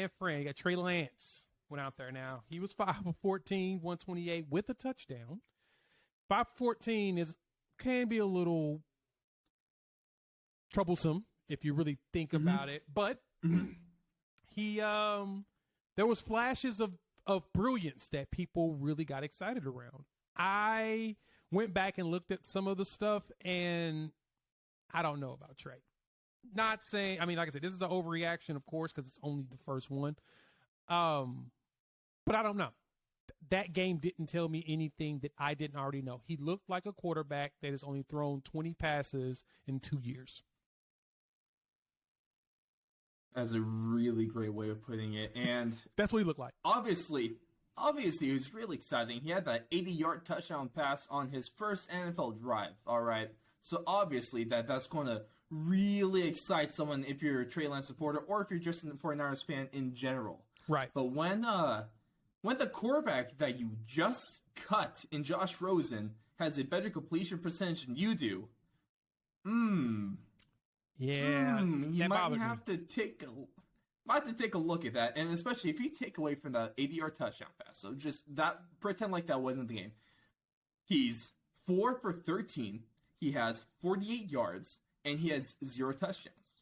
man friend. You got Trey Lance went out there now. He was 5 for 14, 128 with a touchdown. 5 for 14 can be a little troublesome if you really think about it. But he there was flashes of brilliance that people really got excited around. I went back and looked at some of the stuff, and I don't know about Trey. Not saying, I mean, like I said, this is an overreaction, of course, because it's only the first one. But I don't know. That game didn't tell me anything that I didn't already know. He looked like a quarterback that has only thrown 20 passes in 2 years. That's a really great way of putting it. And that's what he looked like. Obviously, it was really exciting. He had that 80-yard touchdown pass on his first NFL drive, all right? So obviously that's going to really excite someone if you're a Trey Lance supporter or if you're just a 49ers fan in general. Right. But when the quarterback that you just cut in Josh Rosen has a better completion percentage than you do, you might have to take a look at that, and especially if you take away from the 80-yard touchdown pass. So just that, pretend like that wasn't the game. He's 4 for 13. He has 48 yards, and he has 0 touchdowns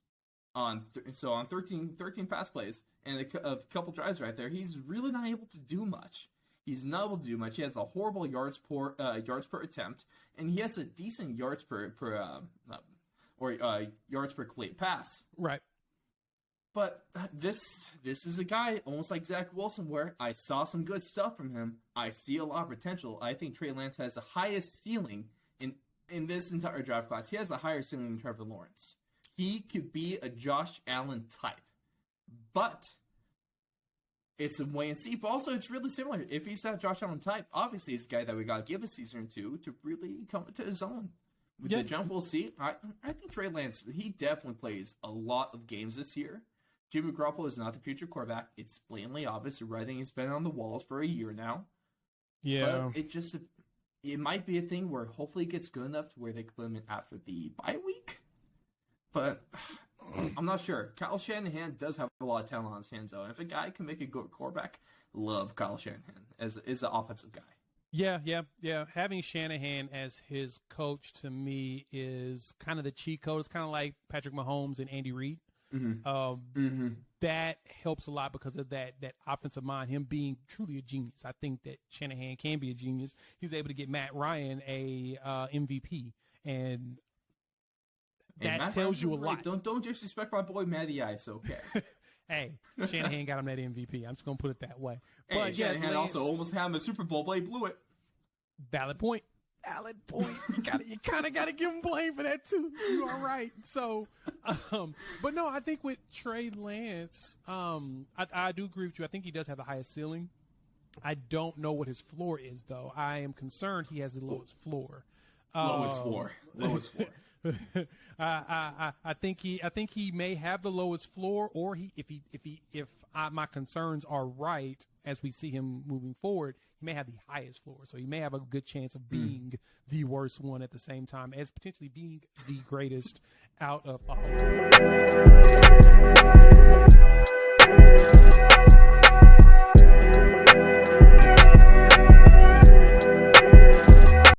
on 13 pass plays and a couple drives right there. He's really not able to do much. He's not able to do much. He has a horrible yards per attempt, and he has a decent yards per yards per complete pass. Right. But this is a guy almost like Zach Wilson, where I saw some good stuff from him. I see a lot of potential. I think Trey Lance has the highest ceiling in this entire draft class. He has a higher ceiling than Trevor Lawrence. He could be a Josh Allen type, but it's a wait and see. But also, it's really similar. If he's that Josh Allen type, obviously he's a guy that we got to give a season or two to really come into his own. With the jump, we'll see. I think Trey Lance, he definitely plays a lot of games this year. Jimmy Garoppolo is not the future quarterback. It's blatantly obvious. The writing has been on the walls for a year now. Yeah. But it might be a thing where hopefully it gets good enough to where they can put him in after the bye week. But I'm not sure. Kyle Shanahan does have a lot of talent on his hands, though. And if a guy can make a good quarterback, love Kyle Shanahan as an offensive guy. Yeah. Having Shanahan as his coach to me is kind of the cheat code. It's kind of like Patrick Mahomes and Andy Reid. That helps a lot because of that offensive mind, him being truly a genius. I think that Shanahan can be a genius. He was able to get Matt Ryan a MVP, and that tells you a lot. Don't disrespect my boy Matty Ice, okay? Hey, Shanahan got him that MVP. I'm just gonna put it that way. Hey, but Shanahan also almost had him a Super Bowl, but he blew it. Valid point. You kind of got to give him blame for that too. You are right. So, but no, I think with Trey Lance, I do agree with you. I think he does have the highest ceiling. I don't know what his floor is, though. I am concerned he has the lowest floor. Lowest floor. I think he may have the lowest floor, or if my concerns are right as we see him moving forward, he may have the highest floor. So he may have a good chance of being the worst one at the same time as potentially being the greatest out of all.